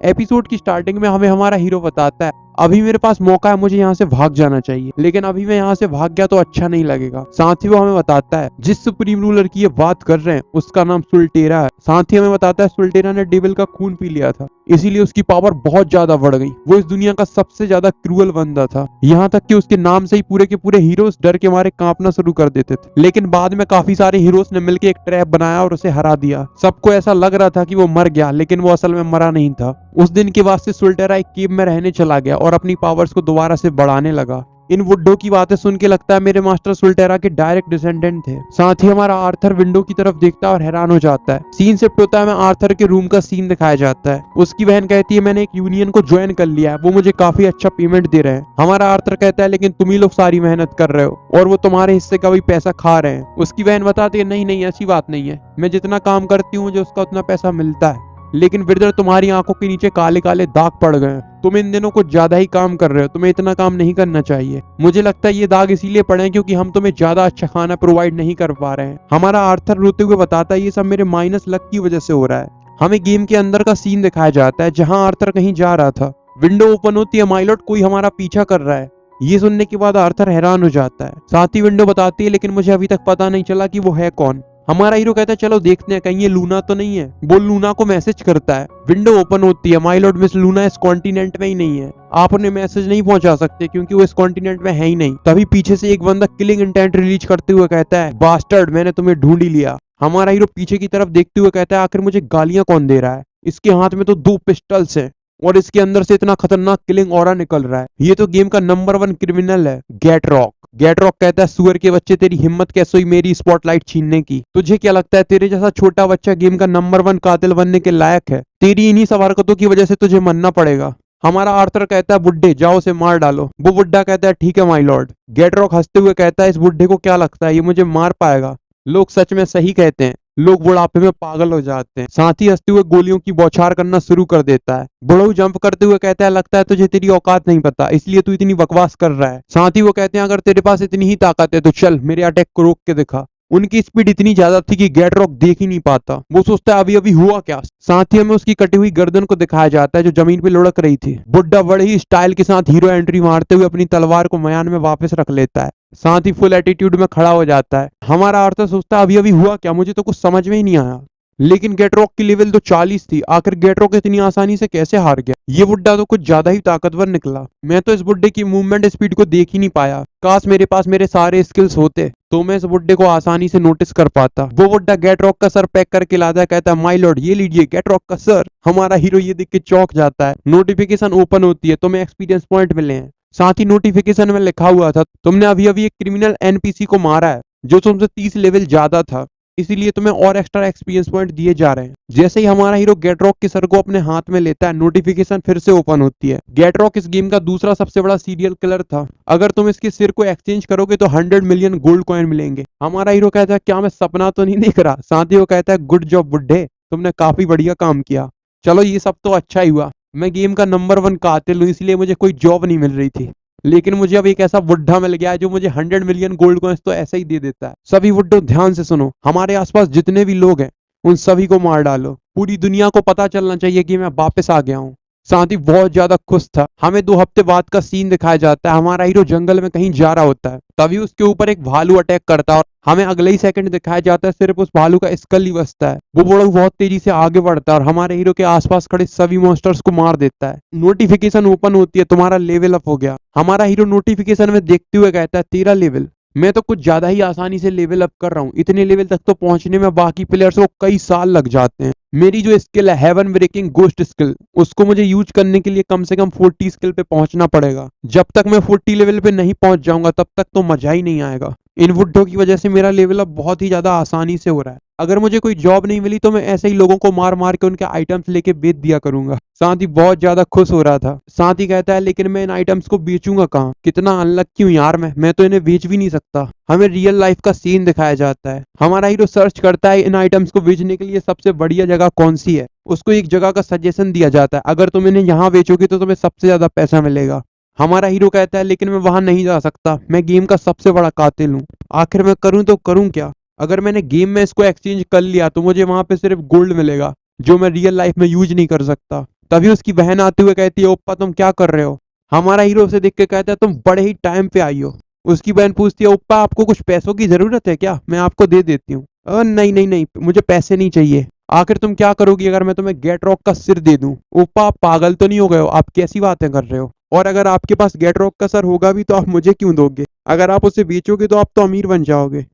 Episode की starting में हमें हमारा हीरो बताता है अभी मेरे पास मौका है, मुझे यहाँ से भाग जाना चाहिए, लेकिन अभी मैं यहाँ से भाग गया तो अच्छा नहीं लगेगा। साथ ही वो हमें बताता है जिस सुप्रीम रूलर की ये बात कर रहे हैं उसका नाम सुल्टेरा है। साथ ही हमें बताता है सुल्टेरा ने डेविल का खून पी लिया था, इसीलिए उसकी पावर बहुत ज्यादा बढ़ गई। वो इस दुनिया का सबसे ज्यादा क्रूअल बंदा था, यहाँ तक कि उसके नाम से ही पूरे के पूरे हीरोज डर के मारे कांपना शुरू कर देते थे। लेकिन बाद में काफी सारे हीरोज ने मिलकर एक ट्रैप बनाया और उसे हरा दिया। सबको ऐसा लग रहा था कि वो मर गया, लेकिन वो असल में मरा नहीं था। उस दिन के बाद से सुल्टेरा एक केव में रहने चला गया और अपनी पावर्स को दोबारा से बढ़ाने लगा। इन वुड्डो की बातें सुन के लगता है मेरे मास्टर सुल्टेरा के डायरेक्ट डिसेंडेंट थे। साथ ही हमारा आर्थर विंडो की तरफ देखता है और हैरान हो जाता है। सीन शिफ्ट होता है, में आर्थर के रूम का सीन दिखाया जाता है। उसकी बहन कहती है मैंने एक यूनियन को ज्वाइन कर लिया है, वो मुझे काफी अच्छा पेमेंट दे रहे हैं। हमारा आर्थर कहता है लेकिन तुम ही लोग सारी मेहनत कर रहे हो और वो तुम्हारे हिस्से का भी पैसा खा रहे हैं। उसकी बहन बताती है नहीं नहीं ऐसी बात नहीं है, मैं जितना काम करती हूँ मुझे उसका उतना पैसा मिलता है, लेकिन ब्रदर तुम्हारी आंखों के नीचे काले काले दाग पड़ गए हैं, तुम इन दिनों कुछ ज्यादा ही काम कर रहे हो, तुम्हें इतना काम नहीं करना चाहिए। मुझे लगता है ये दाग इसीलिए पड़े हैं क्योंकि हम तुम्हें ज्यादा अच्छा खाना प्रोवाइड नहीं कर पा रहे हैं। हमारा आर्थर रोते हुए बताता है ये सब मेरे माइनस लक की वजह से हो रहा है। हमें गेम के अंदर का सीन दिखाया जाता है जहाँ आर्थर कहीं जा रहा था। विंडो ओपन होती है, माय लॉर्ड कोई हमारा पीछा कर रहा है। ये सुनने के बाद आर्थर हैरान हो जाता है। साथ ही विंडो बताती है लेकिन मुझे अभी तक पता नहीं चला कि वो है कौन। हमारा हीरो कहता है चलो देखते हैं कहीं ये लूना तो नहीं है। वो लूना को मैसेज करता है। विंडो ओपन होती है, माय लॉर्ड मिस लूना इस कॉन्टिनेंट में ही नहीं है, आप उन्हें मैसेज नहीं पहुंचा सकते क्योंकि वो इस कॉन्टिनेंट में है ही नहीं। तभी पीछे से एक बंदा किलिंग इंटेंट रिलीज करते हुए कहता है बास्टर्ड मैंने तुम्हें ढूंढ ही लिया। हमारा हीरो पीछे की तरफ देखते हुए कहता है आखिर मुझे गालियां कौन दे रहा है, इसके हाथ में तो 2 पिस्टल्स हैं और इसके अंदर से इतना खतरनाक किलिंग ऑरा निकल रहा है, ये तो गेम का नंबर 1 क्रिमिनल है, गेट रॉक। गेट रॉक कहता है सुअर के बच्चे तेरी हिम्मत कैसे हुई मेरी स्पॉटलाइट छीनने की, तुझे क्या लगता है तेरे जैसा छोटा बच्चा गेम का नंबर 1 कातिल बनने के लायक है, तेरी इन्हीं सब हरकतों की वजह से तुझे मरना पड़ेगा। हमारा आर्थर कहता है बुड्ढे जाओ उसे मार डालो। वो बुड्ढा कहता है ठीक है माय लॉर्ड। गेट रॉक हंसते हुए कहता है इस बुड्ढे को क्या लगता है ये मुझे मार पाएगा, लोग सच में सही कहते हैं, लोग बुढ़ापे में पागल हो जाते हैं। साथ ही हंसते हुए गोलियों की बौछार करना शुरू कर देता है। बुढ़ऊ जंप करते हुए कहता है लगता है तुझे तेरी औकात नहीं पता इसलिए तू इतनी बकवास कर रहा है। साथ ही वो कहते हैं अगर तेरे पास इतनी ही ताकत है तो चल मेरे अटैक को रोक के दिखा। उनकी स्पीड इतनी ज्यादा थी कि गेट रॉक देख ही नहीं पाता, वो सोचता है अभी अभी हुआ क्या। साथ ही हमें उसकी कटी हुई गर्दन को दिखाया जाता है जो जमीन पे लुढ़क रही थी। बुड्ढा बड़े ही स्टाइल के साथ हीरो एंट्री मारते हुए अपनी तलवार को मयान में वापस रख लेता है। साथ ही फुल एटीट्यूड में खड़ा हो जाता है। हमारा आर्थर सोचता है अभी अभी हुआ क्या, मुझे तो कुछ समझ में ही नहीं आया। लेकिन गेटरॉक की लेवल तो 40 थी, आखिर गेटरॉक इतनी आसानी से कैसे हार गया। ये बुड्ढा तो कुछ ज्यादा ही ताकतवर निकला। मैं तो इस बुड्ढे की मूवमेंट स्पीड को देख ही नहीं पाया, काश मेरे पास मेरे सारे स्किल्स होते तो मैं इस बुड्ढे को आसानी से नोटिस कर पाता। वो बुड्ढा गेटरॉक का सर पैक करके लाता है, कहता है माय लॉर्ड ये लीजिए गेटरॉक का सर। हमारा हीरो ये देख के चौंक जाता है। नोटिफिकेशन ओपन होती है, तुम्हें एक्सपीरियंस पॉइंट मिले हैं। साथ ही नोटिफिकेशन में लिखा हुआ था तुमने अभी अभी एक क्रिमिनल एनपीसी को मारा है जो तुमसे 30 लेवल ज्यादा था, इसीलिए तुम्हें और एक्स्ट्रा एक्सपीरियंस पॉइंट दिए जा रहे हैं। जैसे ही हमारा हीरो गेटरॉक के सर को अपने हाथ में लेता है, नोटिफिकेशन फिर से ओपन होती है। गेटरॉक इस गेम का दूसरा सबसे बड़ा सीरियल किलर था, अगर तुम इसके सिर को एक्सचेंज करोगे तो 100 मिलियन गोल्ड कॉइन मिलेंगे। हमारा हीरो कहता है क्या मैं सपना तो नहीं देख रहा। साथ ही वो कहता है गुड जॉब बुड्ढे, तुमने काफी बढ़िया काम किया। चलो ये सब तो अच्छा ही हुआ, मैं गेम का नंबर 1 कातिल हूँ इसलिए मुझे कोई जॉब नहीं मिल रही थी, लेकिन मुझे अब एक ऐसा बुड्ढा मिल गया है जो मुझे 100 मिलियन गोल्ड कॉइंस तो ऐसे ही दे देता है। सभी बुड्ढों ध्यान से सुनो, हमारे आसपास जितने भी लोग हैं उन सभी को मार डालो, पूरी दुनिया को पता चलना चाहिए कि मैं वापस आ गया हूँ। साथ ही बहुत ज्यादा खुश था। हमें 2 हफ्ते बाद का सीन दिखाया जाता है। हमारा हीरो जंगल में कहीं जा रहा होता है, तभी उसके ऊपर एक भालू अटैक करता है और हमें अगले ही सेकंड दिखाया जाता है सिर्फ उस भालू का स्कल ही बचता है। वो बड़ा बहुत तेजी से आगे बढ़ता है और हमारे हीरो के आसपास खड़े सभी मॉन्स्टर्स को मार देता है। नोटिफिकेशन ओपन होती है, तुम्हारा लेवल अप हो गया। हमारा हीरो नोटिफिकेशन में देखते हुए कहता है 13 लेवल, मैं तो कुछ ज्यादा ही आसानी से लेवल अप कर रहा हूँ, इतने लेवल तक तो पहुंचने में बाकी प्लेयर्स को कई साल लग जाते हैं। मेरी जो स्किल है हेवन ब्रेकिंग गोस्ट स्किल, उसको मुझे यूज करने के लिए कम से कम 40 स्किल पे पहुंचना पड़ेगा। जब तक मैं 40 लेवल पे नहीं पहुंच जाऊंगा तब तक तो मजा ही नहीं आएगा। इन बुड्ढों की वजह से मेरा लेवल अप बहुत ही ज्यादा आसानी से हो रहा है। अगर मुझे कोई जॉब नहीं मिली तो मैं ऐसे ही लोगों को मार मार के उनके आइटम्स लेके बेच दिया करूंगा। साथ ही बहुत ज्यादा खुश हो रहा था। साथ ही कहता है लेकिन मैं इन आइटम्स को बेचूंगा कहाँ, कितना अनलक्की हूँ यार मैं तो इन्हें बेच भी नहीं सकता। हमें रियल लाइफ का सीन दिखाया जाता है। हमारा हीरो सर्च करता है इन आइटम्स को बेचने के लिए सबसे बढ़िया जगह कौन सी है। उसको एक जगह का सजेशन दिया जाता है, अगर तुम इन्हें यहाँ बेचोगे तो तुम्हें सबसे ज्यादा पैसा मिलेगा। हमारा हीरो कहता है लेकिन मैं वहां नहीं जा सकता, मैं गेम का सबसे बड़ा कातिल हूँ, आखिर मैं करूँ तो करूँ क्या। अगर मैंने गेम में इसको एक्सचेंज कर लिया तो मुझे वहां पे सिर्फ गोल्ड मिलेगा जो मैं रियल लाइफ में यूज नहीं कर सकता। तभी उसकी बहन आते हुए कहती है ओप्पा तुम क्या कर रहे हो। हमारा हीरो उसे देख के कहता है तुम बड़े ही टाइम पे आई हो। उसकी बहन पूछती है ओप्पा आपको कुछ पैसों की जरूरत है क्या, मैं आपको दे देती हूँ। नहीं नहीं नहीं, मुझे पैसे नहीं चाहिए। आखिर तुम क्या करोगी अगर मैं तुम्हें गेट रॉक का सिर दे दूं। ओप्पा आप पागल तो नहीं हो गए हो, आप कैसी बातें कर रहे हो। और अगर आपके पास गेट रॉक का सर होगा भी तो आप मुझे क्यों दोगे, अगर आप उसे बेचोगे तो आप तो अमीर बन जाओगे।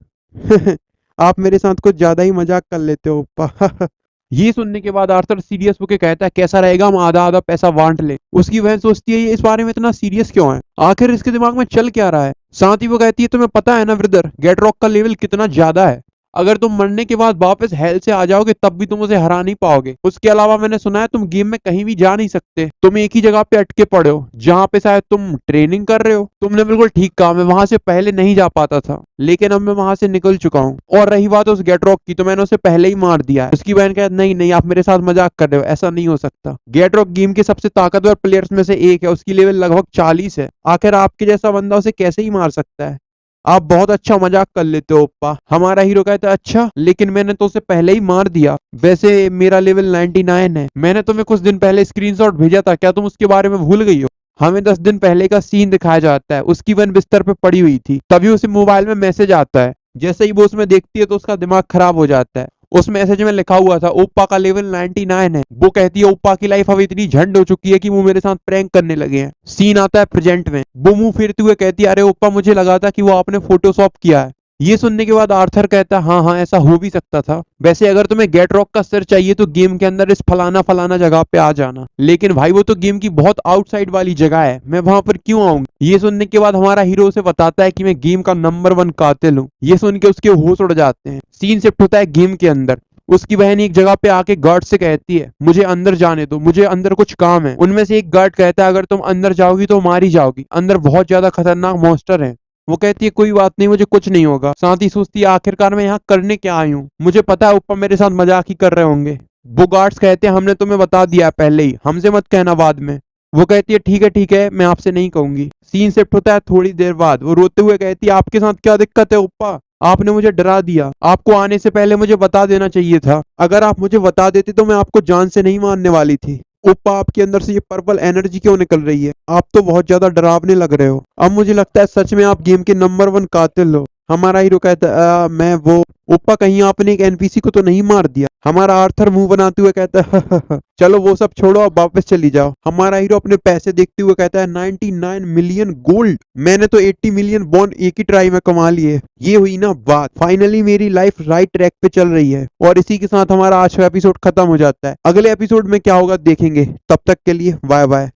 आप मेरे साथ कुछ ज्यादा ही मजाक कर लेते हो ओप्पा। ये सुनने के बाद आर्थर सीरियस होकर कहता है कैसा रहेगा हम आधा आधा पैसा बांट ले। उसकी बहन सोचती है ये इस बारे में इतना सीरियस क्यों है, आखिर इसके दिमाग में चल क्या रहा है। साथ ही वो कहती है तुम्हें पता है ना ब्रदर, गेट रॉक का लेवल कितना ज्यादा है। अगर तुम मरने के बाद वापस हेल से आ जाओगे तब भी तुम उसे हरा नहीं पाओगे। उसके अलावा मैंने सुना है तुम गेम में कहीं भी जा नहीं सकते, तुम एक ही जगह पे अटके पड़े हो जहाँ पे शायद तुम ट्रेनिंग कर रहे हो। तुमने बिल्कुल ठीक कहा, मैं वहां से पहले नहीं जा पाता था लेकिन अब मैं वहां से निकल चुका हूँ। और रही बात उस गेट रॉक की तो मैंने उसे पहले ही मार दिया है। उसकी बहन कहती नहीं नहीं आप मेरे साथ मजाक कर रहे हो, ऐसा नहीं हो सकता। गेट रॉक गेम के सबसे ताकतवर प्लेयर्स में से एक है, उसकी लेवल लगभग 40 है। आखिर आपके जैसा बंदा उसे कैसे ही मार सकता है। आप बहुत अच्छा मजाक कर लेते हो ओप्पा। हमारा हीरो कहता है अच्छा लेकिन मैंने तो उसे पहले ही मार दिया, वैसे मेरा लेवल 99 है। मैंने तुम्हें कुछ दिन पहले स्क्रीनशॉट भेजा था, क्या तुम उसके बारे में भूल गई हो। हमें 10 दिन पहले का सीन दिखाया जाता है, उसकी बहन बिस्तर पे पड़ी हुई थी, तभी उसे मोबाइल में मैसेज आता है। जैसे ही वो उसमें देखती है तो उसका दिमाग खराब हो जाता है। उस मैसेज में लिखा हुआ था ओप्पा का लेवल 99 है। वो कहती है ओप्पा की लाइफ अब इतनी झंड हो चुकी है कि वो मेरे साथ प्रैंक करने लगे हैं। सीन आता है प्रेजेंट में, वो मुंह फेरते हुए कहती है अरे ओप्पा मुझे लगा था कि वो आपने फोटोशॉप किया है। ये सुनने के बाद आर्थर कहता है हाँ हाँ ऐसा हो भी सकता था। वैसे अगर तुम्हें गेट रॉक का सिर चाहिए तो गेम के अंदर इस फलाना फलाना जगह पे आ जाना। लेकिन भाई वो तो गेम की बहुत आउटसाइड वाली जगह है, मैं वहां पर क्यों आऊंगा। ये सुनने के बाद हमारा हीरो उसे बताता है कि मैं गेम का नंबर 1 कातिल हूँ। ये सुन के उसके होश उड़ जाते हैं। सीन शिफ्ट होता है गेम के अंदर। उसकी बहन एक जगह पे आके गार्ड से कहती है मुझे अंदर जाने दो, मुझे अंदर कुछ काम है। उनमें से एक गार्ड कहता है अगर तुम अंदर जाओगी तो मारी जाओगी, अंदर बहुत ज्यादा खतरनाक मॉन्स्टर है। वो कहती है कोई बात नहीं मुझे कुछ नहीं होगा। साथ ही सोचती है आखिरकार मैं यहाँ करने क्या आई हूँ, मुझे पता है ऊपर मेरे साथ मजाक ही कर रहे होंगे। वो गार्ड्स कहते हैं हमने तुम्हें बता दिया पहले ही, हमसे मत कहना बाद में। वो कहती है ठीक है मैं आपसे नहीं कहूंगी। सीन शिफ्ट होता है थोड़ी देर बाद। वो रोते हुए कहती है आपके साथ क्या दिक्कत है ओप्पा, आपने मुझे डरा दिया, आपको आने से पहले मुझे बता देना चाहिए था। अगर आप मुझे बता देते तो मैं आपको जान से नहीं मारने वाली थी। ओप्पा आपके अंदर से ये पर्पल एनर्जी क्यों निकल रही है, आप तो बहुत ज्यादा डरावने लग रहे हो। अब मुझे लगता है सच में आप गेम के नंबर 1 कातिल हो। हमारा हीरो कहता है मैं वो। ओप्पा कहीं आपने एक एनपीसी को तो नहीं मार दिया। हमारा आर्थर मुंह बनाते हुए कहता है चलो वो सब छोड़ो अब वापस चली जाओ। हमारा हीरो अपने पैसे देखते हुए कहता है 99 मिलियन गोल्ड, मैंने तो 80 मिलियन बॉन्ड एक ही ट्राई में कमा लिए। ये हुई ना बात, फाइनली मेरी लाइफ राइट ट्रैक पे चल रही है। और इसी के साथ हमारा आज का एपिसोड खत्म हो जाता है। अगले एपिसोड में क्या होगा देखेंगे, तब तक के लिए बाय बाय।